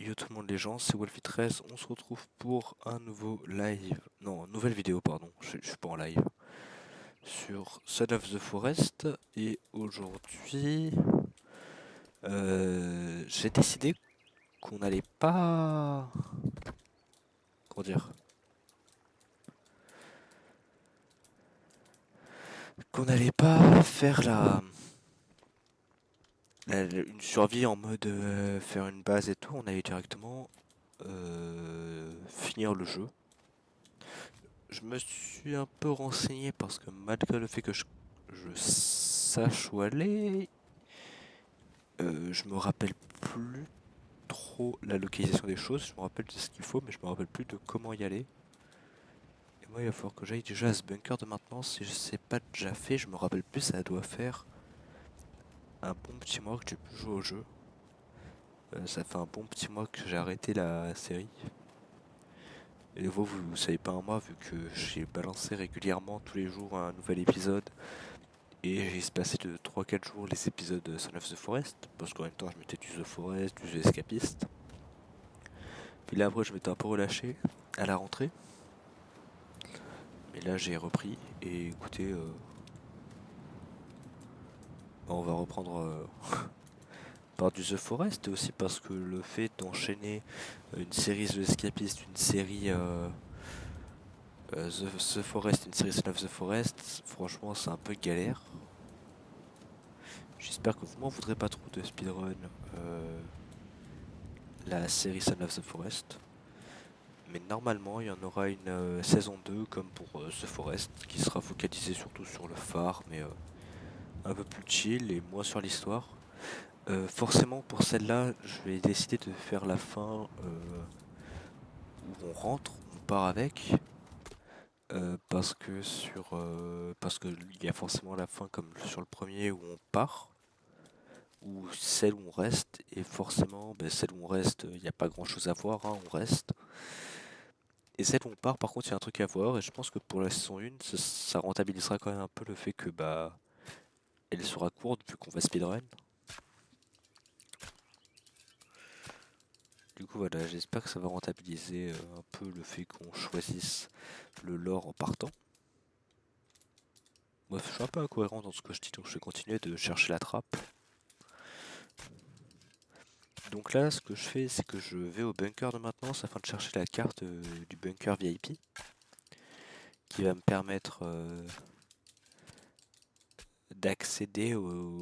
Yo tout le monde les gens, c'est Wolfie13, on se retrouve pour un nouveau live, non, nouvelle vidéo pardon, je suis pas en live, sur Son of the Forest, et aujourd'hui, j'ai décidé qu'on n'allait pas, comment dire, qu'on n'allait pas faire une survie en mode faire une base et tout, on allait directement finir le jeu. Je me suis un peu renseigné parce que malgré le fait que je sache où aller, je me rappelle plus trop la localisation des choses. Je me rappelle de ce qu'il faut, mais je me rappelle plus de comment y aller. Et moi, il va falloir que j'aille déjà à ce bunker de maintenance. Si je sais pas déjà fait, je me rappelle plus, ça doit faire un bon petit mois que j'ai plus joué au jeu. Ça fait un bon petit mois que j'ai arrêté la série. Et vous savez pas un mois vu que j'ai balancé régulièrement tous les jours un nouvel épisode. Et j'ai espacé de 3-4 jours les épisodes de Son of the Forest, parce qu'en même temps je mettais du The Forest, du The Escapist. Puis là après je m'étais un peu relâché à la rentrée. Mais là j'ai repris et écoutez, on va reprendre par du The Forest, et aussi parce que le fait d'enchaîner une série The Escapist, une série The Forest, une série Son of the Forest, franchement c'est un peu galère. J'espère que vous m'en voudrez pas trop de speedrun la série Son of the Forest. Mais normalement, il y en aura une saison 2 comme pour The Forest, qui sera focalisée surtout sur le phare, mais un peu plus chill et moins sur l'histoire. Forcément, pour celle-là, je vais décider de faire la fin où on rentre, on part avec. Parce que il y a forcément la fin comme sur le premier où on part, ou celle où on reste, et forcément, ben, celle où on reste, il n'y a pas grand-chose à voir, hein, on reste. Et celle où on part, par contre, il y a un truc à voir, et je pense que pour la saison 1, ça rentabilisera quand même un peu le fait que bah elle sera courte vu qu'on va speedrun. Du coup voilà, j'espère que ça va rentabiliser un peu le fait qu'on choisisse le lore en partant. Bref, je suis un peu incohérent dans ce que je dis, donc je vais continuer de chercher la trappe. Donc là, ce que je fais, c'est que je vais au bunker de maintenance afin de chercher la carte du bunker VIP, qui va me permettre d'accéder au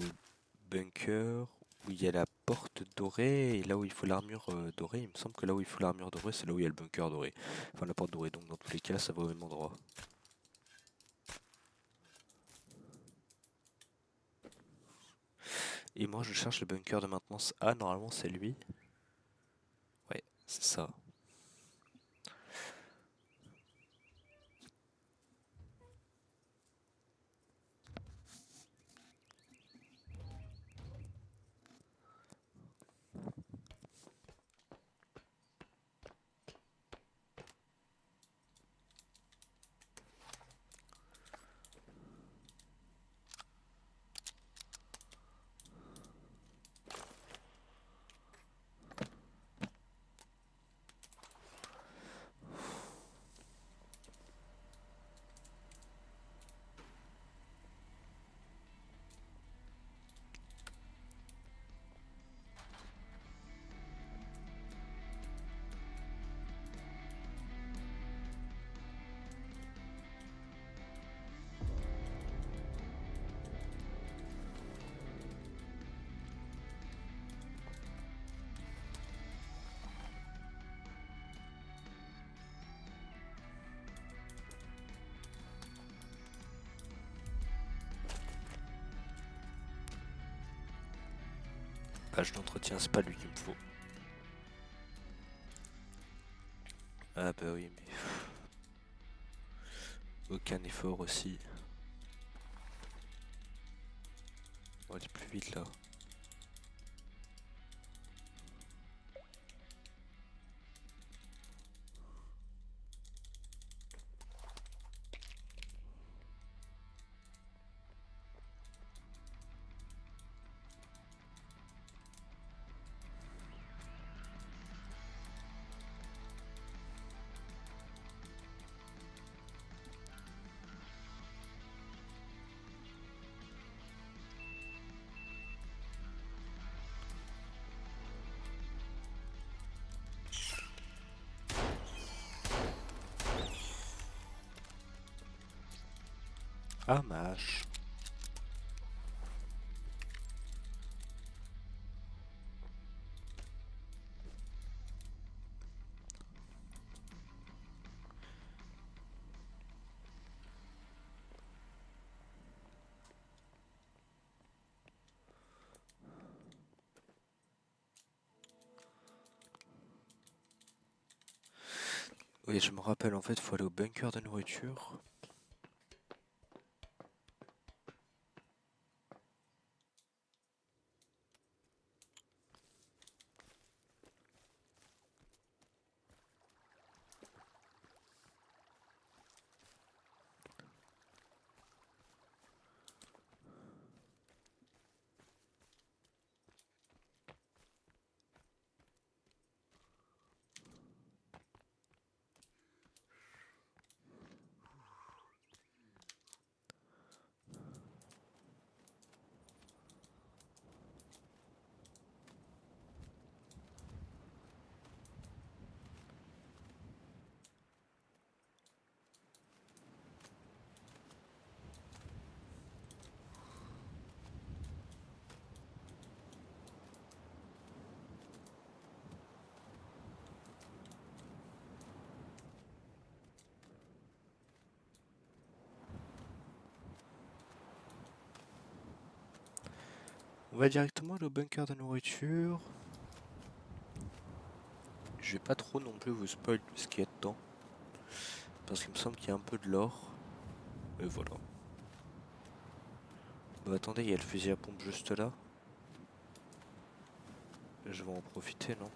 bunker où il y a la porte dorée et là où il faut l'armure dorée. Il me semble que là où il faut l'armure dorée, c'est là où il y a le bunker doré. Enfin, la porte dorée, donc dans tous les cas, ça va au même endroit. Et moi, je cherche le bunker de maintenance A. Normalement, c'est lui. Ouais, c'est ça. Page d'entretien, c'est pas lui qu'il me faut. Ah bah oui, mais aucun effort aussi. On va aller plus vite là. Amash. Oui, je me rappelle, en fait, faut aller au bunker de nourriture. On va directement aller au bunker de nourriture. Je vais pas trop non plus vous spoil ce qu'il y a dedans. Parce qu'il me semble qu'il y a un peu de l'or. Et voilà. Bah attendez, il y a le fusil à pompe juste là. Je vais en profiter, non?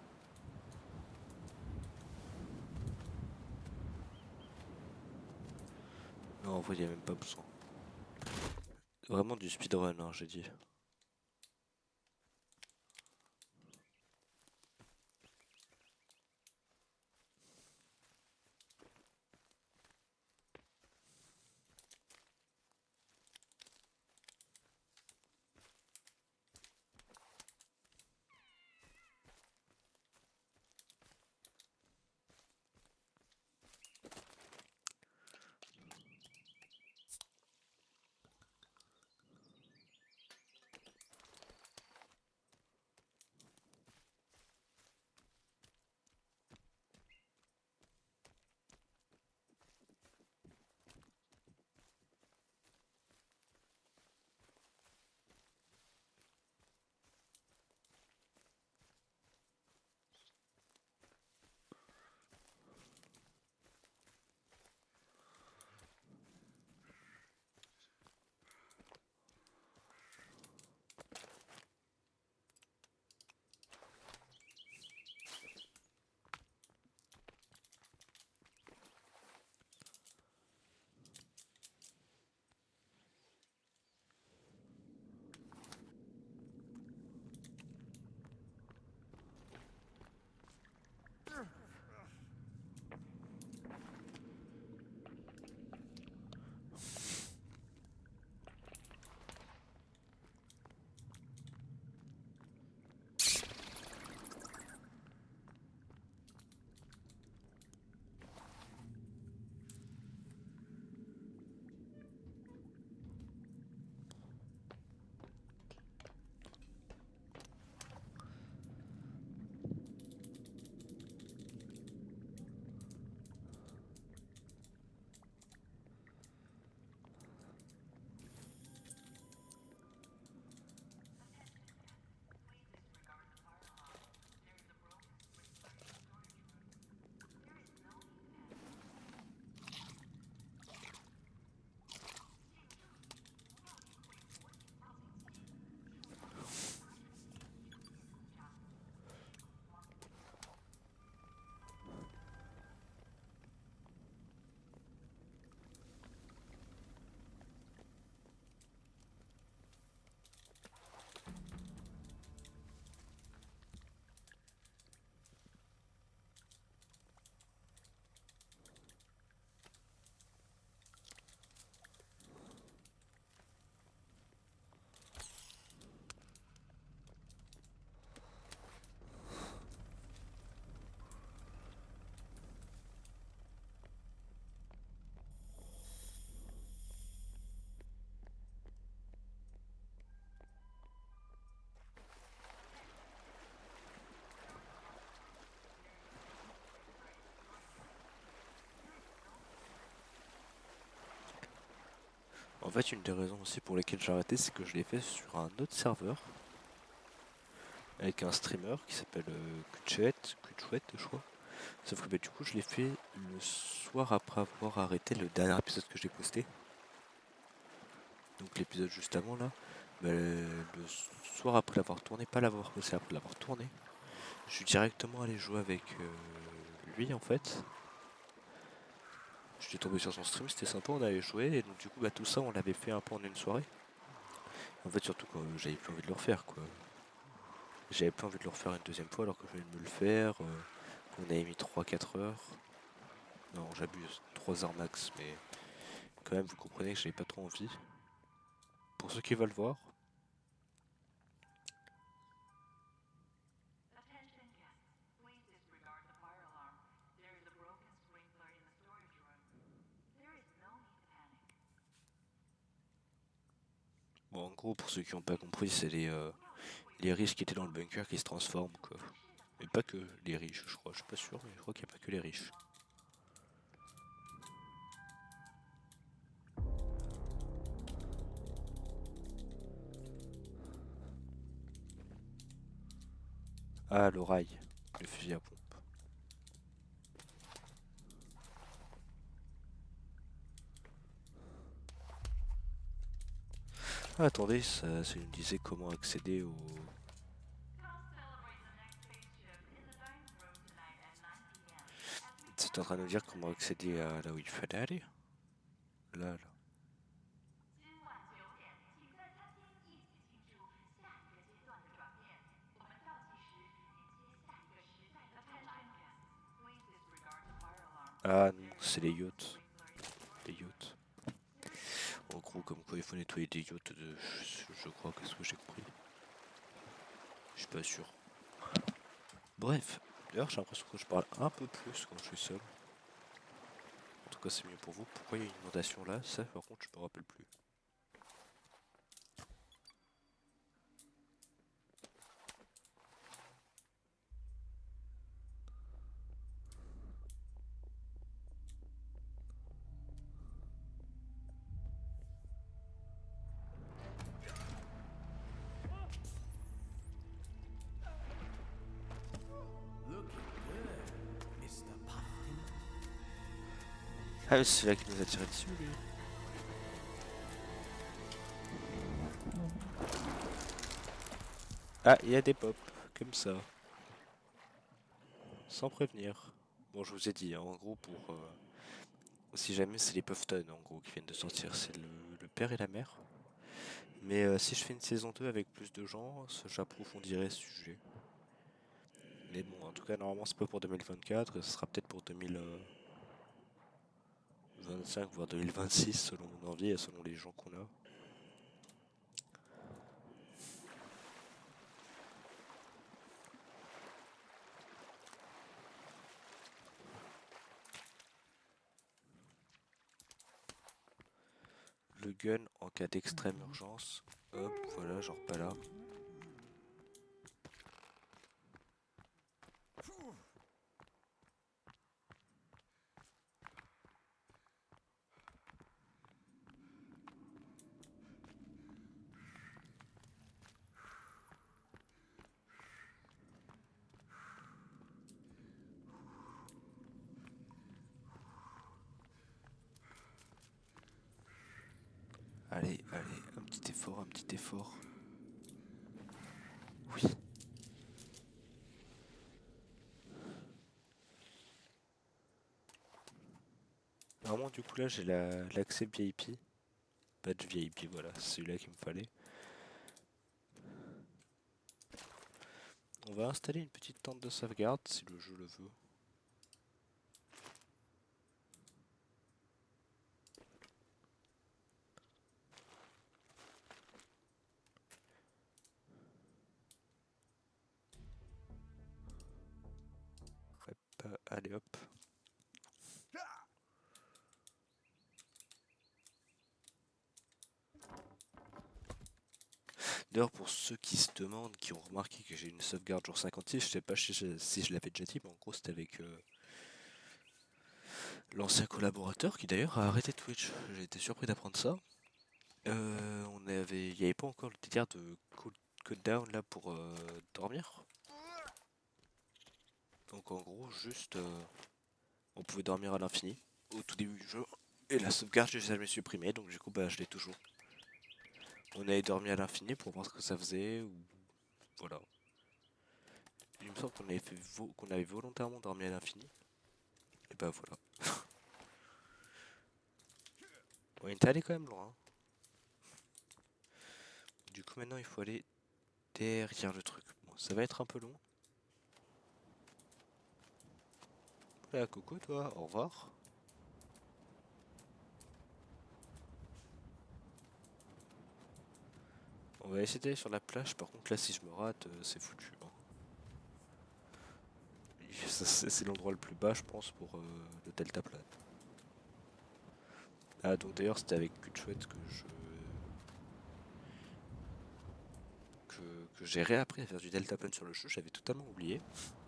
Non, en vrai, il n'y a même pas besoin. Vraiment du speedrun, hein, j'ai dit. En fait, une des raisons aussi pour lesquelles j'ai arrêté, c'est que je l'ai fait sur un autre serveur avec un streamer qui s'appelle Kutchouette, je crois. Sauf que bah, du coup, je l'ai fait le soir après avoir arrêté le dernier épisode que j'ai posté. Donc l'épisode juste avant là. Bah, le soir après l'avoir tourné, pas l'avoir posté, après l'avoir tourné, je suis directement allé jouer avec lui en fait. J'étais tombé sur son stream, c'était sympa, on avait joué et donc du coup bah tout ça on l'avait fait un peu en une soirée. En fait surtout quand j'avais plus envie de le refaire quoi. J'avais pas envie de le refaire une deuxième fois alors que je venais de me le faire. On avait mis 3-4 heures. Non j'abuse, 3 heures max, mais quand même vous comprenez que j'avais pas trop envie. Pour ceux qui veulent voir, bon en gros pour ceux qui n'ont pas compris c'est les riches qui étaient dans le bunker qui se transforment quoi. Mais pas que les riches je crois, je suis pas sûr mais je crois qu'il n'y a pas que les riches. Ah l'oreille, le fusil à pompe. Ah, attendez, ça nous disait comment accéder au... C'est en train de nous dire comment accéder à là où il fallait aller. Là. Ah non, c'est les yachts. Les yachts. En gros, comme quoi il faut nettoyer des yachts, je crois, qu'est-ce que j'ai compris. Je suis pas sûr. Bref, d'ailleurs j'ai l'impression que je parle un peu plus quand je suis seul. En tout cas c'est mieux pour vous. Pourquoi il y a une inondation là? Ça par contre je me rappelle plus. Ah mais c'est là qui nous a tiré dessus lui. Ah, il y a des pops, comme ça. Sans prévenir. Bon je vous ai dit, hein, en gros pour... si jamais c'est les Puffton en gros qui viennent de sortir, c'est le père et la mère. Mais si je fais une saison 2 avec plus de gens, j'approfondirai ce sujet. Mais bon, en tout cas, normalement, c'est pas pour 2024, ce sera peut-être pour 2025, voire 2026, selon mon envie et selon les gens qu'on a. Le gun en cas d'extrême urgence. Hop, voilà, genre pas là. Allez, allez, un petit effort, un petit effort. Oui. Normalement, du coup, là, j'ai l'accès VIP. Badge VIP, voilà, c'est celui-là qu'il me fallait. On va installer une petite tente de sauvegarde si le jeu le veut. Allez hop. D'ailleurs, pour ceux qui se demandent, qui ont remarqué que j'ai une sauvegarde jour 56, je sais pas si je l'avais déjà dit, mais en gros, c'était avec l'ancien collaborateur qui d'ailleurs a arrêté Twitch. J'ai été surpris d'apprendre ça. Il n'y avait pas encore le délire de cooldown là pour dormir. Donc en gros, juste on pouvait dormir à l'infini au tout début du jeu. Et la sauvegarde, j'ai jamais supprimée, donc du coup, bah je l'ai toujours. On avait dormi à l'infini pour voir ce que ça faisait, ou voilà. Il me semble qu'on avait qu'on avait volontairement dormi à l'infini. Et bah voilà. On est allé quand même loin. Du coup maintenant il faut aller derrière le truc. Bon, ça va être un peu long. Voilà, Coco, toi, au revoir. On va essayer d'aller sur la plage, par contre là si je me rate, c'est foutu, hein. C'est l'endroit le plus bas je pense pour le delta plane. Ah donc d'ailleurs c'était avec Cutchouette que, que j'ai réappris à faire du delta plane sur le jeu, j'avais totalement oublié.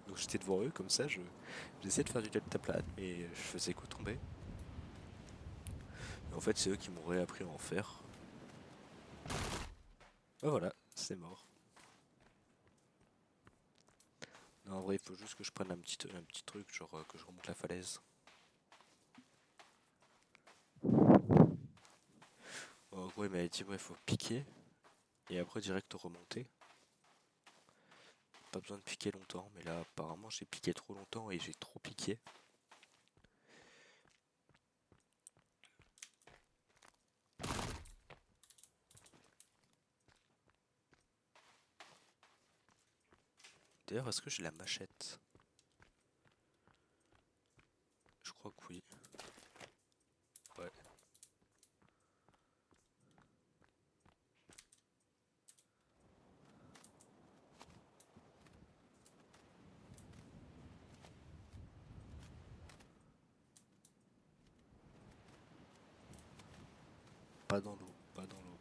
Donc j'étais devant eux comme ça, j'essayais de faire du delta plane mais je faisais que tomber. Et en fait c'est eux qui m'ont réappris à en faire. Ah voilà, c'est mort. Non, en vrai, il faut juste que je prenne un petit truc, genre que je remonte la falaise. En gros, il m'avait dit, ouais, il faut piquer, et après, direct remonter. Pas besoin de piquer longtemps, mais là, apparemment, j'ai piqué trop longtemps et j'ai trop piqué. D'ailleurs, est-ce que j'ai la machette? Je crois que oui. Ouais. Pas dans l'eau, pas dans l'eau.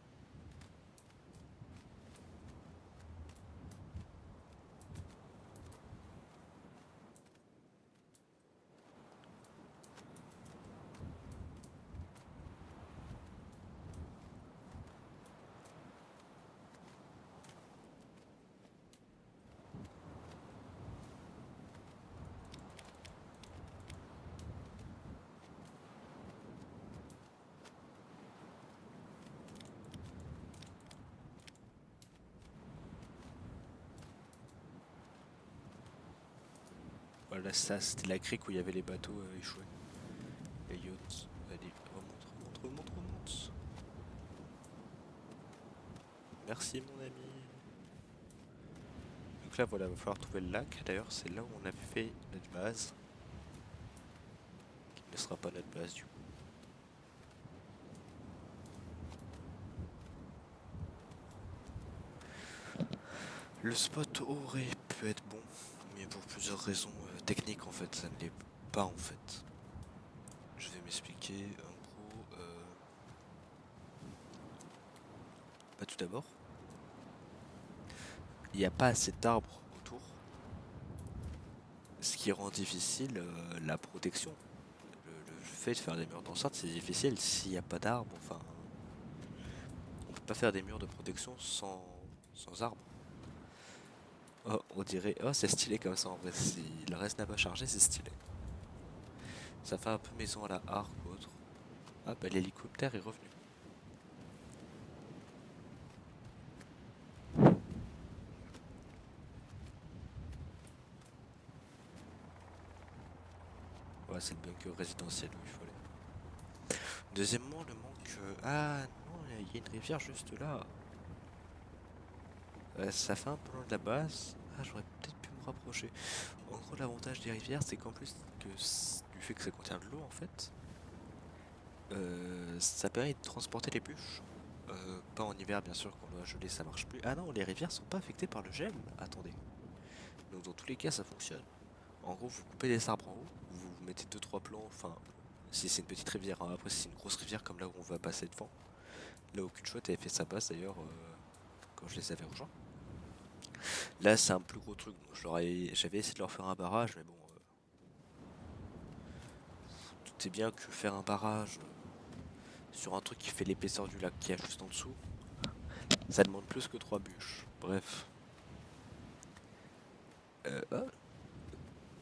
Voilà, ça, c'était la crique où il y avait les bateaux échoués. Les yachts. Allez, remonte, remonte, remonte, remonte. Merci, mon ami. Donc là, voilà, il va falloir trouver le lac. D'ailleurs, c'est là où on a fait notre base. Qui ne sera pas notre base, du coup. Le spot aurait pu être bon, mais pour plusieurs raisons techniques en fait, ça ne l'est pas en fait. Je vais m'expliquer en gros. Bah, tout d'abord, il n'y a pas assez d'arbres autour, ce qui rend difficile la protection. Le fait de faire des murs d'enceinte, c'est difficile s'il n'y a pas d'arbres. Enfin, on peut pas faire des murs de protection sans arbres. Oh, on dirait, oh c'est stylé comme ça en vrai, si le reste n'a pas chargé, c'est stylé. Ça fait un peu maison à la arc ou autre. Ah bah l'hélicoptère est revenu. Ouais, c'est le bunker résidentiel où il faut aller. Deuxièmement, le manque. Ah non, il y a une rivière juste là. Ça fait un peu loin de la base. Ah, j'aurais peut-être pu me rapprocher. En gros, l'avantage des rivières, c'est qu'en plus du fait que ça contient de l'eau, en fait, ça permet de transporter les bûches. Pas en hiver, bien sûr, quand on doit geler, ça marche plus. Ah non, les rivières sont pas affectées par le gel. Attendez. Donc, dans tous les cas, ça fonctionne. En gros, vous coupez des arbres en haut, vous mettez deux trois plants, enfin, si c'est une petite rivière, hein. Après si c'est une grosse rivière comme là où on va passer devant. Là où Kutchot avait fait sa base d'ailleurs quand je les avais rejoints. Là c'est un plus gros truc, donc j'avais essayé de leur faire un barrage, mais bon, tout est bien que faire un barrage, sur un truc qui fait l'épaisseur du lac qui est juste en dessous, ça demande plus que 3 bûches. Bref. Ah,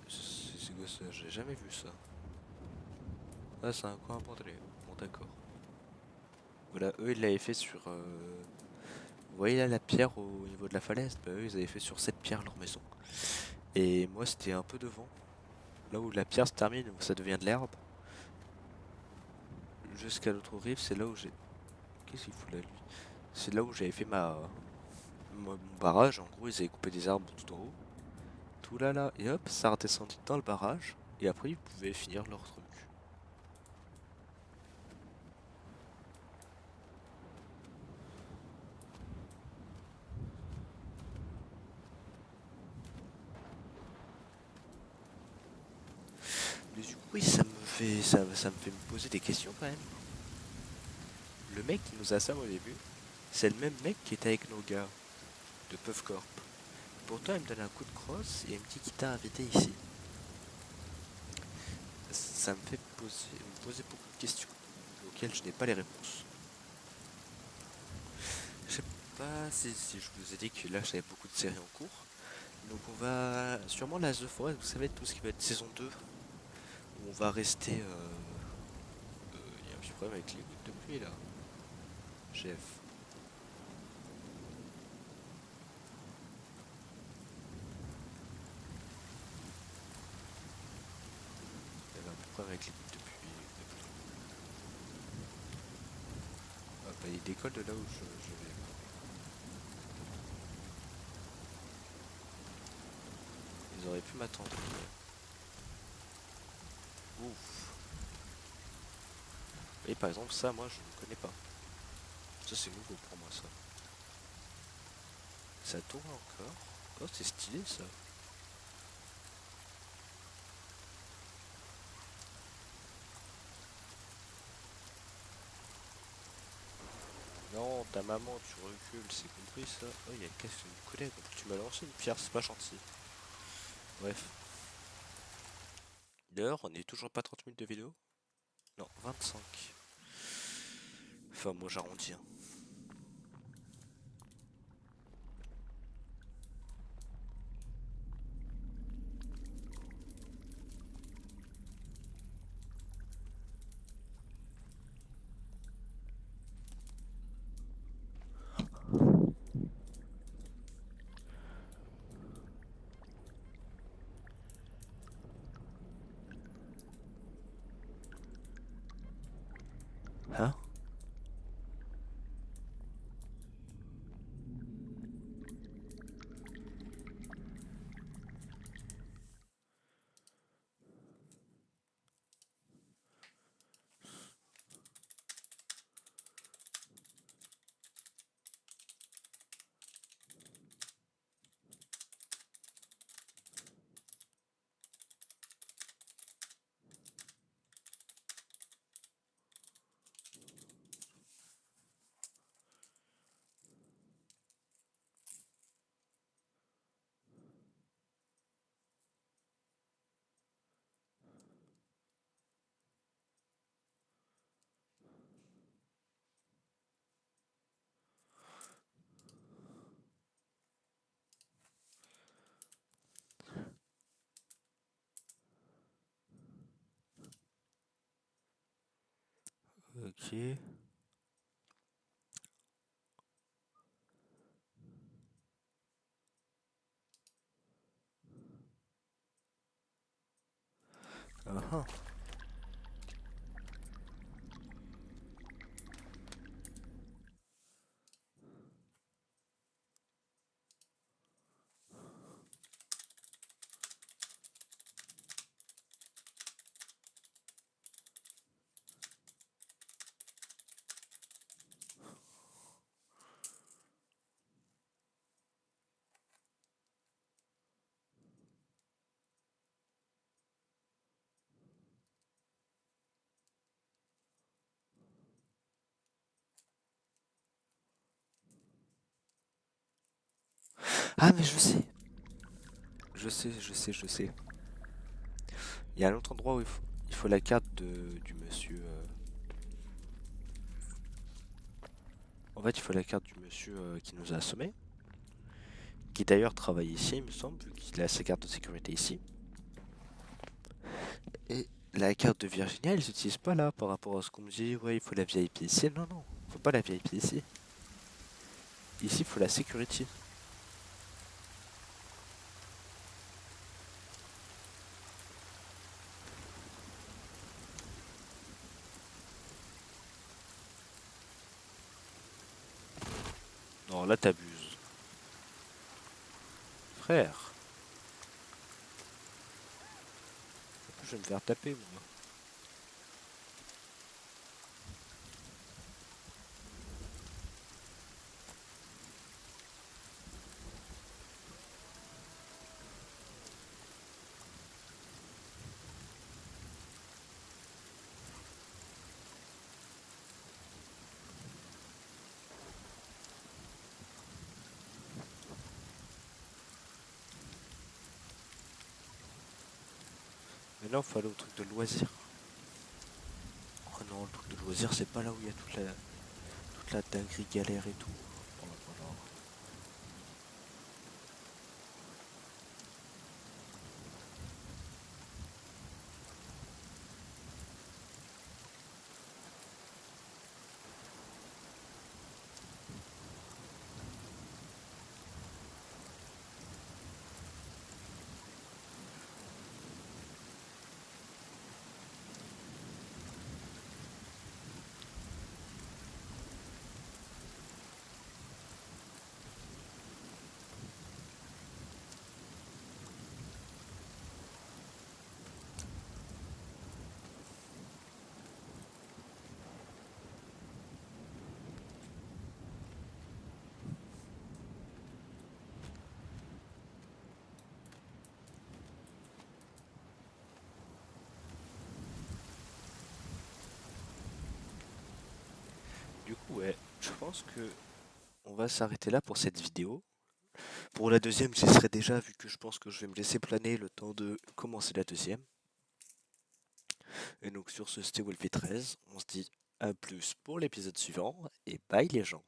c'est quoi ça? J'ai jamais vu ça. Ah, c'est un coin abandonné. Bon, d'accord. Voilà, eux ils l'avaient fait sur. Vous voyez là la pierre au niveau de la falaise? Bah, eux ils avaient fait sur cette pierre leur maison. Et moi c'était un peu devant. Là où la pierre se termine, où ça devient de l'herbe. Jusqu'à l'autre rive, c'est là où j'ai. Qu'est-ce qu'il fout là lui? C'est là où j'avais fait mon barrage. En gros, ils avaient coupé des arbres tout en haut. Tout là là. Et hop, ça redescendit dans le barrage. Et après, ils pouvaient finir leur truc. Mais du coup, oui, ça me fait me poser des questions quand même. Le mec qui nous a ça au début, c'est le même mec qui était avec nos gars de Puff Corp. Pourtant, il me donne un coup de crosse et il me dit qu'il t'a invité ici. Ça me fait me poser beaucoup de questions auxquelles je n'ai pas les réponses. Je sais pas si je vous ai dit que là j'avais beaucoup de séries en cours. Donc on va sûrement la The Forest, vous savez tout ce qui va être saison 2, où on va rester... Il y a un petit problème avec les gouttes de pluie là. Chef. Il y avait un petit problème avec les gouttes de pluie. Ah bah il décolle de là où je vais. Ils auraient pu m'attendre. Ouf. Et par exemple ça moi je ne connais pas. Ça c'est nouveau pour moi ça. Ça tourne encore. Oh c'est stylé ça. Non, ta maman, tu recules, c'est compris ça. Oh, il y a une caisse de collègue. Tu m'as lancé une pierre, c'est pas gentil. Bref. L'heure, on est toujours pas 30 minutes de vidéo? Non, 25. Enfin, moi j'arrondis, hein. Hein? Ok. Ah ah. Ah, mais je sais. Je sais. Il y a un autre endroit où il faut la carte du monsieur. En fait, il faut la carte du monsieur qui nous a assommés, qui d'ailleurs travaille ici, il me semble, vu qu'il a sa carte de sécurité ici. Et la carte de Virginia, ils n'utilisent pas là par rapport à ce qu'on me dit. Ouais, il faut la VIP ici. Non, non, faut pas la VIP ici. Ici, il faut la security. Non, là, t'abuses. Frère, je vais me faire taper, moi. Mais là, il faut aller au truc de loisirs. Oh non, le truc de loisirs, c'est pas là où il y a toute la dinguerie galère et tout. Oh là là. Du coup, ouais, je pense que on va s'arrêter là pour cette vidéo. Pour la deuxième, j'y serai déjà, vu que je pense que je vais me laisser planer le temps de commencer la deuxième. Et donc sur ce, c'était Wolfie 13. On se dit à plus pour l'épisode suivant, et bye les gens.